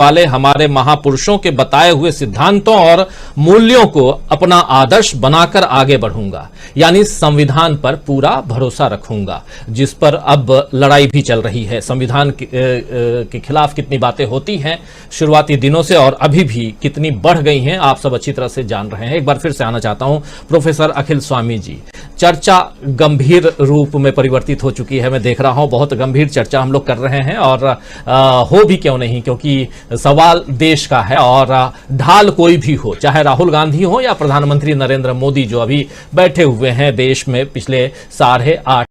वाले हमारे महापुरुषों के बताए हुए सिद्धांतों और मूल्यों को अपना आदर्श बनाकर आगे बढ़ूंगा, यानी संविधान पर पूरा भरोसा रखूंगा, जिस पर अब लड़ाई भी चल रही है। संविधान के खिलाफ कितनी बातें होती हैं शुरुआती दिनों से और अभी भी कितनी बढ़ गई हैं, आप सब अच्छी तरह से जान रहे हैं। एक बार फिर से आना चाहता हूं प्रोफेसर अखिल स्वामी जी। चर्चा गंभीर रूप में परिवर्तित हो चुकी है, मैं देख रहा हूं बहुत गंभीर चर्चा हम लोग कर रहे हैं, और हो भी क्यों नहीं, क्योंकि सवाल देश का है और ढाल कोई भी हो, चाहे राहुल गांधी हो या प्रधानमंत्री नरेंद्र मोदी, जो अभी बैठे हुए हैं देश में पिछले 8.5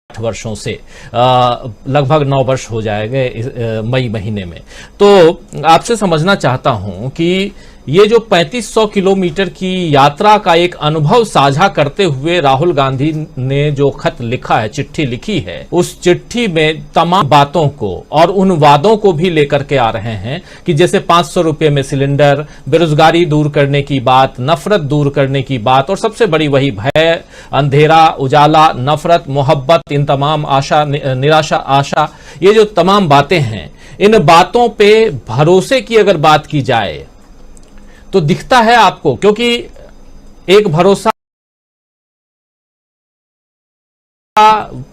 वर्षों से, लगभग 9 वर्ष हो जाएंगे मई महीने में। तो आपसे समझना चाहता हूं कि ये जो 3500 किलोमीटर की यात्रा का एक अनुभव साझा करते हुए राहुल गांधी ने जो खत लिखा है, चिट्ठी लिखी है, उस चिट्ठी में तमाम बातों को और उन वादों को भी लेकर के आ रहे हैं कि जैसे 500 रुपए में सिलेंडर, बेरोजगारी दूर करने की बात, नफरत दूर करने की बात, और सबसे बड़ी वही भय, अंधेरा, उजाला, नफरत, मोहब्बत, इन तमाम आशा, निराशा, आशा, ये जो तमाम बातें हैं, इन बातों पे भरोसे की अगर बात की जाए तो दिखता है आपको, क्योंकि एक भरोसा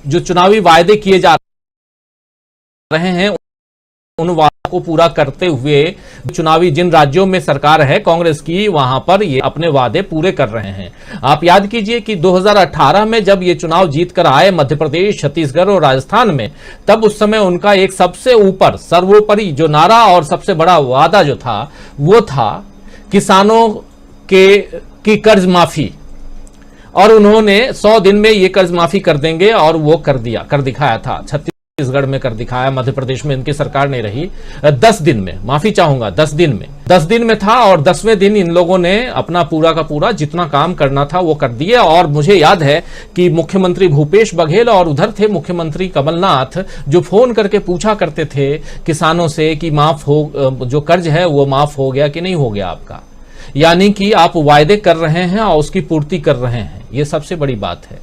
जो चुनावी वायदे किए जा रहे हैं उन वादों को पूरा करते हुए चुनावी जिन राज्यों में सरकार है कांग्रेस की, वहां पर ये अपने वादे पूरे कर रहे हैं। आप याद कीजिए कि 2018 में जब ये चुनाव जीत कर आए मध्य प्रदेश, छत्तीसगढ़ और राजस्थान में, तब उस समय उनका एक सबसे ऊपर सर्वोपरि जो नारा और सबसे बड़ा वादा जो था वो था किसानों की कर्ज माफी, और उन्होंने 100 दिन में ये कर्ज माफी कर देंगे, और वो कर दिखाया था। छत्तीसगढ़ में कर दिखाया, मध्य प्रदेश में इनकी सरकार नहीं रही, 10 दिन में, माफी चाहूंगा 10 दिन में था, और 10वें दिन इन लोगों ने अपना पूरा का पूरा जितना काम करना था वो कर दिए। और मुझे याद है कि मुख्यमंत्री भूपेश बघेल और उधर थे मुख्यमंत्री कमलनाथ, जो फोन करके पूछा करते थे किसानों से कि माफ हो, जो कर्ज है वो माफ हो गया कि नहीं हो गया आपका, यानी कि आप वायदे कर रहे हैं और उसकी पूर्ति कर रहे हैं, ये सबसे बड़ी बात है।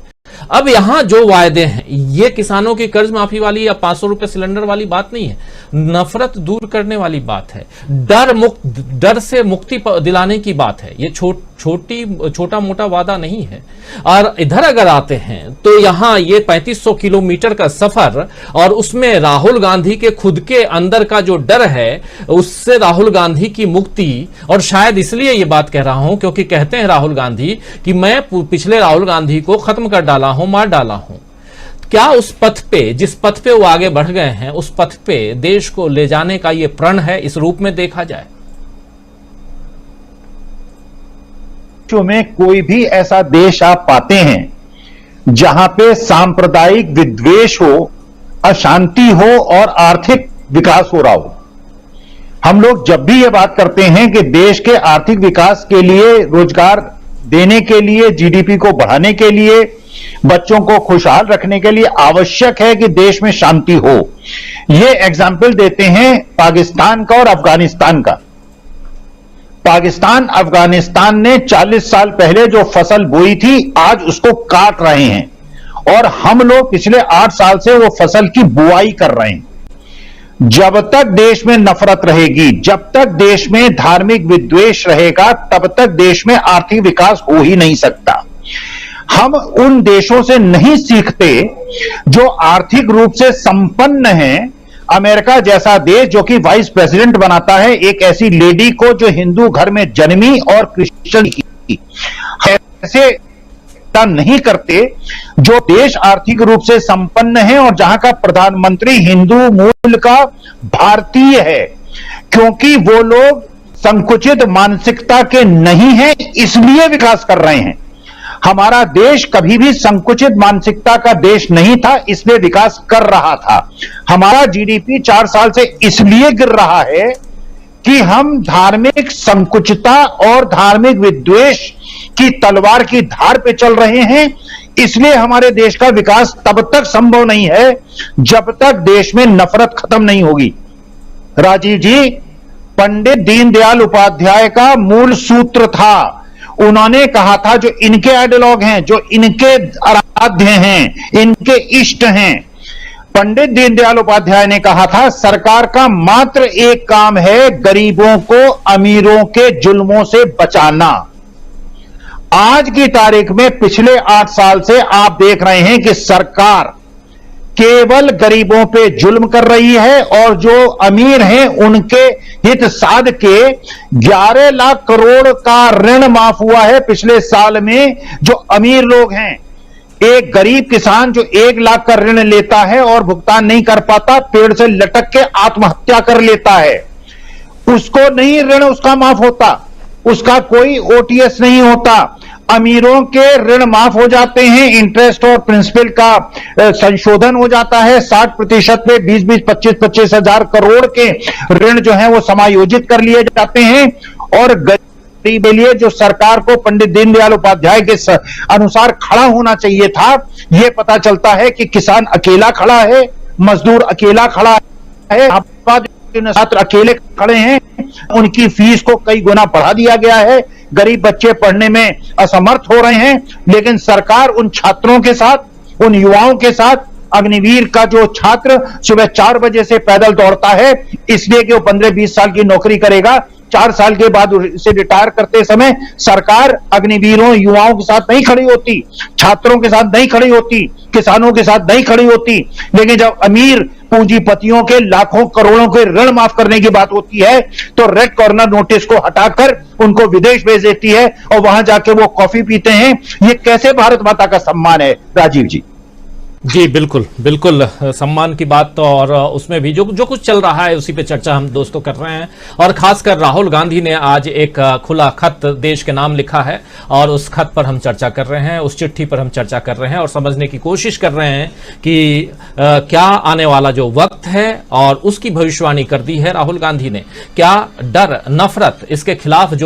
अब यहां जो वायदे हैं ये किसानों की कर्ज माफी वाली या 500 रुपए सिलेंडर वाली बात नहीं है, नफरत दूर करने वाली बात है, डर से मुक्ति दिलाने की बात है। ये छोटा मोटा वादा नहीं है। और इधर अगर आते हैं तो यहां ये 3500 किलोमीटर का सफर, और उसमें राहुल गांधी के खुद के अंदर का जो डर है, उससे राहुल गांधी की मुक्ति, और शायद इसलिए ये बात कह रहा हूं क्योंकि कहते हैं राहुल गांधी कि मैं पिछले राहुल गांधी को खत्म कर डाला हूं, मार डाला हूं। क्या उस पथ पे, जिस पथ पे वो आगे बढ़ गए हैं, उस पथ पे देश को ले जाने का ये प्रण है, इस रूप में देखा जाए? में कोई भी ऐसा देश आप पाते हैं जहां पे सांप्रदायिक विद्वेष हो, अशांति हो और आर्थिक विकास हो रहा हो? हम लोग जब भी ये बात करते हैं कि देश के आर्थिक विकास के लिए, रोजगार देने के लिए, जीडीपी को बढ़ाने के लिए, बच्चों को खुशहाल रखने के लिए आवश्यक है कि देश में शांति हो। ये एग्जाम्पल देते हैं पाकिस्तान का और अफगानिस्तान का। पाकिस्तान, अफगानिस्तान ने 40 साल पहले जो फसल बोई थी, आज उसको काट रहे हैं, और हम लोग पिछले 8 साल से वो फसल की बुआई कर रहे हैं। जब तक देश में नफरत रहेगी, जब तक देश में धार्मिक विद्वेष रहेगा, तब तक देश में आर्थिक विकास हो ही नहीं सकता। हम उन देशों से नहीं सीखते जो आर्थिक रूप से संपन्न हैं। अमेरिका जैसा देश जो कि वाइस प्रेसिडेंट बनाता है एक ऐसी लेडी को जो हिंदू घर में जन्मी और क्रिश्चियन की, ऐसे नहीं करते। जो देश आर्थिक रूप से संपन्न है और जहां का प्रधानमंत्री हिंदू मूल का भारतीय है, क्योंकि वो लोग संकुचित मानसिकता के नहीं हैं, इसलिए विकास कर रहे हैं। हमारा देश कभी भी संकुचित मानसिकता का देश नहीं था, इसलिए विकास कर रहा था। हमारा जीडीपी 4 साल से इसलिए गिर रहा है कि हम धार्मिक संकुचितता और धार्मिक विद्वेष की तलवार की धार पे चल रहे हैं। इसलिए हमारे देश का विकास तब तक संभव नहीं है जब तक देश में नफरत खत्म नहीं होगी। राजीव जी, पंडित दीनदयाल उपाध्याय का मूल सूत्र था, उन्होंने कहा था जो इनके आइडियोलॉग हैं, जो इनके आराध्य हैं, इनके इष्ट हैं, पंडित दीनदयाल उपाध्याय ने कहा था, सरकार का मात्र एक काम है गरीबों को अमीरों के जुल्मों से बचाना। आज की तारीख में पिछले 8 साल से आप देख रहे हैं कि सरकार केवल गरीबों पे जुल्म कर रही है और जो अमीर हैं उनके हित साध के 11 लाख करोड़ का ऋण माफ हुआ है पिछले साल में। जो अमीर लोग हैं, एक गरीब किसान जो 1 लाख का ऋण लेता है और भुगतान नहीं कर पाता, पेड़ से लटक के आत्महत्या कर लेता है, उसको नहीं ऋण उसका माफ होता, उसका कोई ओटीएस नहीं होता। अमीरों के ऋण माफ हो जाते हैं, इंटरेस्ट और प्रिंसिपल का संशोधन हो जाता है, 60% पे 20-20, 25-25 हजार करोड़ के ऋण जो है वो समायोजित कर लिए जाते हैं। और गरीब के लिए जो सरकार को पंडित दीनदयाल उपाध्याय के अनुसार खड़ा होना चाहिए था, यह पता चलता है कि किसान अकेला खड़ा है, मजदूर अकेला खड़ा है, छात्र अकेले खड़े हैं, उनकी फीस को कई गुना बढ़ा दिया गया है, गरीब बच्चे पढ़ने में असमर्थ हो रहे हैं। लेकिन सरकार उन छात्रों के साथ, उन युवाओं के साथ, अग्निवीर का जो छात्र सुबह 4 बजे से पैदल दौड़ता है इसलिए कि वो 15-20 साल की नौकरी करेगा, 4 साल के बाद उसे रिटायर करते समय सरकार अग्निवीरों युवाओं के साथ नहीं खड़ी होती, छात्रों के साथ नहीं खड़ी होती, किसानों के साथ नहीं खड़ी होती। लेकिन जब अमीर पूंजीपतियों के लाखों करोड़ों के ऋण माफ करने की बात होती है तो रेड कॉर्नर नोटिस को हटाकर उनको विदेश भेज देती है और वहां जाके वो कॉफी पीते हैं। ये कैसे भारत माता का सम्मान है, राजीव जी? जी बिल्कुल बिल्कुल, सम्मान की बात तो, और उसमें भी जो कुछ चल रहा है उसी पे चर्चा हम दोस्तों कर रहे हैं। और खासकर राहुल गांधी ने आज एक खुला खत देश के नाम लिखा है और उस खत पर हम चर्चा कर रहे हैं, उस चिट्ठी पर हम चर्चा कर रहे हैं और समझने की कोशिश कर रहे हैं कि क्या आने वाला जो वक्त है और उसकी भविष्यवाणी कर दी है राहुल गांधी ने। क्या डर, नफरत, इसके खिलाफ जो